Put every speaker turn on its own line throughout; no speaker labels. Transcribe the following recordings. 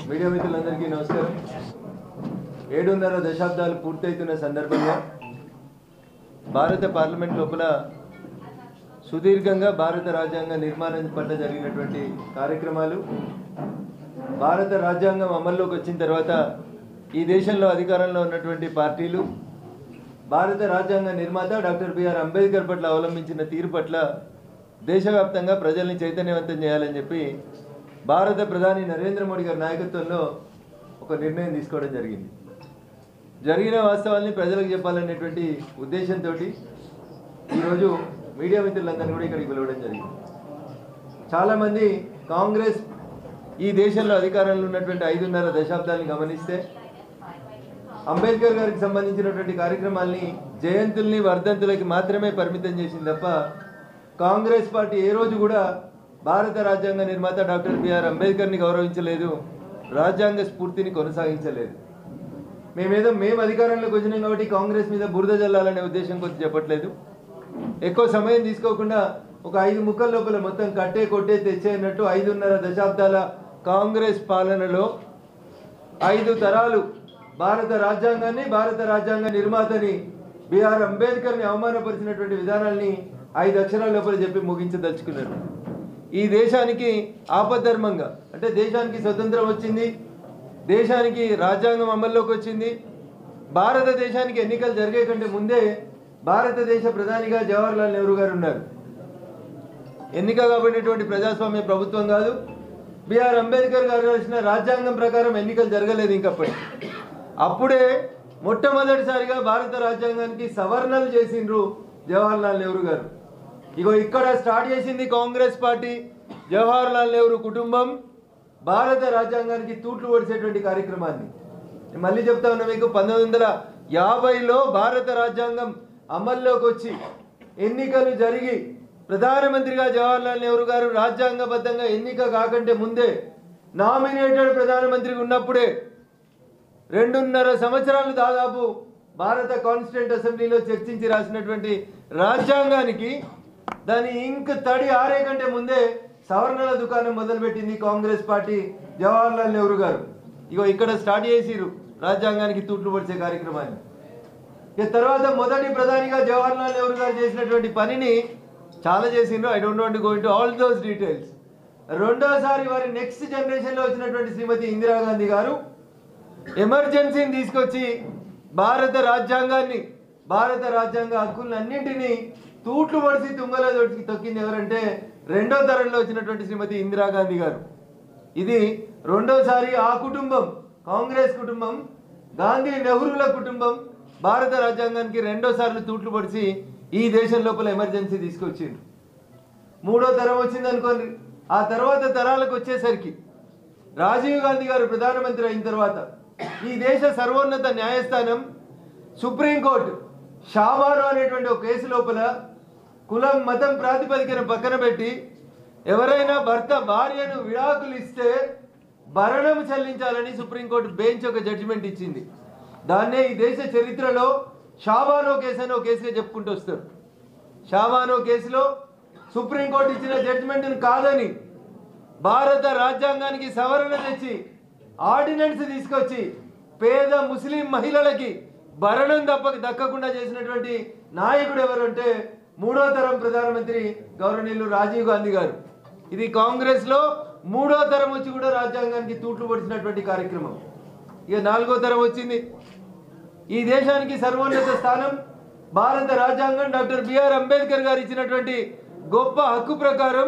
Media మిత్రులందరికీ నమస్కారం. 7.5 దశాబ్దాలు పూర్తయితున్న సందర్భంగా భారత పార్లమెంట్ లోపల సుదీర్ఘంగా భారత రాజ్యాంగ నిర్మాణం పట్ల జరిగినటువంటి కార్యక్రమాలు, భారత రాజ్యాంగం అమల్లోకి వచ్చిన తర్వాత ఈ దేశంలో అధికారంలో ఉన్నటువంటి పార్టీలు భారత రాజ్యాంగ నిర్మాత డాక్టర్ బిఆర్ అంబేద్కర్ పట్ల అవలంబించిన తీరు పట్ల దేశవ్యాప్తంగా ప్రజల్ని చైతన్యవంతం చేయాలని చెప్పి భారత ప్రధాని నరేంద్ర మోడీ గారి నాయకత్వంలో ఒక నిర్ణయం తీసుకోవడం జరిగింది. జరిగిన వాస్తవాల్ని ప్రజలకు చెప్పాలనేటువంటి ఉద్దేశంతో ఈరోజు మీడియా మిత్రులందరినీ కూడా ఇక్కడికి పిలవడం జరిగింది. చాలామంది కాంగ్రెస్ ఈ దేశంలో అధికారంలో ఉన్నటువంటి 5.5 దశాబ్దాలను గమనిస్తే అంబేద్కర్ గారికి సంబంధించినటువంటి కార్యక్రమాల్ని జయంతుల్ని వర్ధంతులకి మాత్రమే పరిమితం చేసింది తప్ప కాంగ్రెస్ పార్టీ ఏ రోజు కూడా భారత రాజ్యాంగ నిర్మాత డాక్టర్ బిఆర్ అంబేద్కర్ని గౌరవించలేదు, రాజ్యాంగ స్ఫూర్తిని కొనసాగించలేదు. మేము అధికారంలోకి వచ్చినాం కాబట్టి కాంగ్రెస్ మీద బురద జల్లాలనే ఉద్దేశం కొద్ది చెప్పట్లేదు. ఎక్కువ సమయం తీసుకోకుండా ఒక 5 ముక్కల లోపల మొత్తం కట్టే కొట్టే తెచ్చేయనట్టు 5.5 దశాబ్దాల కాంగ్రెస్ పాలనలో 5 తరాలు భారత రాజ్యాంగాన్ని, భారత రాజ్యాంగ నిర్మాతని బిఆర్ అంబేద్కర్ని అవమానపరిచినటువంటి విధానాల్ని 5 అక్షరాల లోపల చెప్పి ముగించదలుచుకున్నారు. ఈ దేశానికి ఆపద్ధర్మంగా, అంటే దేశానికి స్వతంత్రం వచ్చింది, దేశానికి రాజ్యాంగం అమల్లోకి వచ్చింది, భారతదేశానికి ఎన్నికలు జరిగే కంటే ముందే భారతదేశ ప్రధానిగా జవహర్లాల్ నెహ్రూ గారు ఉన్నారు. ఎన్నిక కాబడినటువంటి ప్రజాస్వామ్య ప్రభుత్వం కాదు. బిఆర్ అంబేద్కర్ గారు రాసిన రాజ్యాంగం ప్రకారం ఎన్నికలు జరగలేదు. అప్పుడే మొట్టమొదటిసారిగా భారత రాజ్యాంగానికి సవరణలు చేసిండ్రు జవహర్లాల్ నెహ్రూ గారు. ఇక్కడ స్టార్ట్ చేసింది కాంగ్రెస్ పార్టీ, జవహర్లాల్ నెహ్రూ కుటుంబం భారత రాజ్యాంగానికి తూట్లు పొడిచేటువంటి కార్యక్రమాన్ని. మళ్ళీ చెప్తా ఉన్నా మీకు, 1950లో భారత రాజ్యాంగం అమల్లోకి వచ్చి ఎన్నికలు జరిగి ప్రధానమంత్రిగా జవహర్లాల్ నెహ్రూ గారు రాజ్యాంగబద్ధంగా ఎన్నిక కాకంటే ముందే నామినేటెడ్ ప్రధానమంత్రిగా ఉన్నప్పుడే 2.5 సంవత్సరాలు దాదాపు భారత కాన్స్టిట్యూంట్ అసెంబ్లీలో చర్చించి రాసినటువంటి రాజ్యాంగానికి దాని ఇంక్ తడి ఆరే కంటే ముందే సవరణల దుకాణం మొదలుపెట్టింది కాంగ్రెస్ పార్టీ, జవహర్లాల్ నెహ్రూ గారు. ఇక్కడ స్టార్ట్ చేసిరు రాజ్యాంగానికి తూట్లు పొడిచే కార్యక్రమాన్ని. తర్వాత మొదటి ప్రధానిగా జవహర్లాల్ నెహ్రూ గారు చేసినటువంటి పనిని చాలా చేసిండ్రు. I don't want to go into all those details. రెండోసారి వారి నెక్స్ట్ జనరేషన్లో వచ్చినటువంటి శ్రీమతి ఇందిరాగాంధీ గారు ఎమర్జెన్సీని తీసుకొచ్చి భారత రాజ్యాంగాన్ని, భారత రాజ్యాంగ హక్కులన్నింటినీ తూట్లు పడిసి తుంగలో తొక్కింది ఎవరంటే రెండో తరంలో వచ్చినటువంటి శ్రీమతి ఇందిరాగాంధీ గారు. ఇది రెండోసారి ఆ కుటుంబం, కాంగ్రెస్ కుటుంబం, గాంధీ నెహ్రూల కుటుంబం భారత రాజ్యాంగానికి రెండోసార్లు తూట్లు పడిచి ఈ దేశం లోపల ఎమర్జెన్సీ తీసుకొచ్చిండ్రు. మూడో తరం వచ్చింది అనుకోండి. ఆ తర్వాత తరాలకు వచ్చేసరికి రాజీవ్ గాంధీ గారు ప్రధానమంత్రి అయిన తర్వాత ఈ దేశ సర్వోన్నత న్యాయస్థానం సుప్రీంకోర్టు షాబారో అనేటువంటి ఒక కేసు లోపల కులం మతం ప్రాతిపదికన పక్కన పెట్టి ఎవరైనా భర్త భార్యను విడాకులు ఇస్తే భరణం చెల్లించాలని సుప్రీంకోర్టు బెంచ్ ఒక జడ్జిమెంట్ ఇచ్చింది. దాన్నే ఈ దేశ చరిత్రలో షాబానో కేసు అని ఒక కేసుగా చెప్పుకుంటూ వస్తారు. షాబానో కేసులో సుప్రీంకోర్టు ఇచ్చిన జడ్జిమెంట్ను కాదని భారత రాజ్యాంగానికి సవరణ తెచ్చి ఆర్డినెన్స్ తీసుకొచ్చి పేద ముస్లిం మహిళలకి భరణం దక్కకుండా చేసినటువంటి నాయకుడు ఎవరంటే మూడో తరం ప్రధానమంత్రి గౌరవనీయులు రాజీవ్ గాంధీ గారు. ఇది కాంగ్రెస్లో మూడో తరం వచ్చి కూడా రాజ్యాంగానికి తూట్లు పొడిచినటువంటి కార్యక్రమం. నాలుగో తరం వచ్చింది. ఈ దేశానికి సర్వోన్నత స్థానం భారత రాజ్యాంగం డాక్టర్ బిఆర్ అంబేద్కర్ గారు ఇచ్చినటువంటి గొప్ప హక్కు ప్రకారం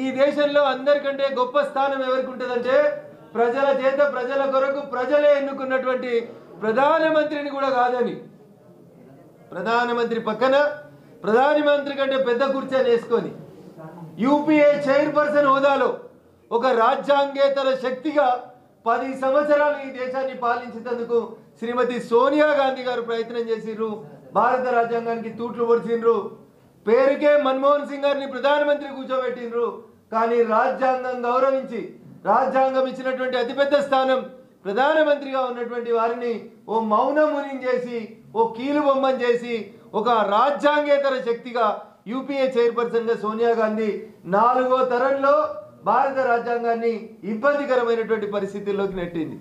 ఈ దేశంలో అందరికంటే గొప్ప స్థానం ఎవరికి ఉంటుందంటే ప్రజల చేత, ప్రజల కొరకు ప్రజలే ఎన్నుకున్నటువంటి ప్రధానమంత్రిని కూడా కాదని, ప్రధానమంత్రి పక్కన ప్రధానమంత్రి కంటే పెద్ద కుర్చీని వేసుకొని యూపీఏ చైర్పర్సన్ హోదాలో ఒక రాజ్యాంగేతర శక్తిగా 10 సంవత్సరాలు ఈ దేశాన్ని పాలించేందుకు శ్రీమతి సోనియా గాంధీ గారు ప్రయత్నం చేసిండ్రు. భారత రాజ్యాంగానికి తూట్లు పొడిచిండ్రు. పేరుకే మన్మోహన్ సింగ్ గారిని ప్రధానమంత్రి కూర్చోబెట్టిండ్రు. కానీ రాజ్యాంగం గౌరవించి, రాజ్యాంగం ఇచ్చినటువంటి అతిపెద్ద స్థానం ప్రధానమంత్రిగా ఉన్నటువంటి వారిని ఓ మౌనముని చేసి, ఓ కీలు బొమ్మని చేసి, ఒక రాజ్యాంగేతర శక్తిగా యూపీఏ చైర్పర్సన్గా సోనియా గాంధీ 4వ తరంలో భారత రాజ్యాంగాన్ని ఇబ్బందికరమైనటువంటి పరిస్థితుల్లోకి నెట్టింది.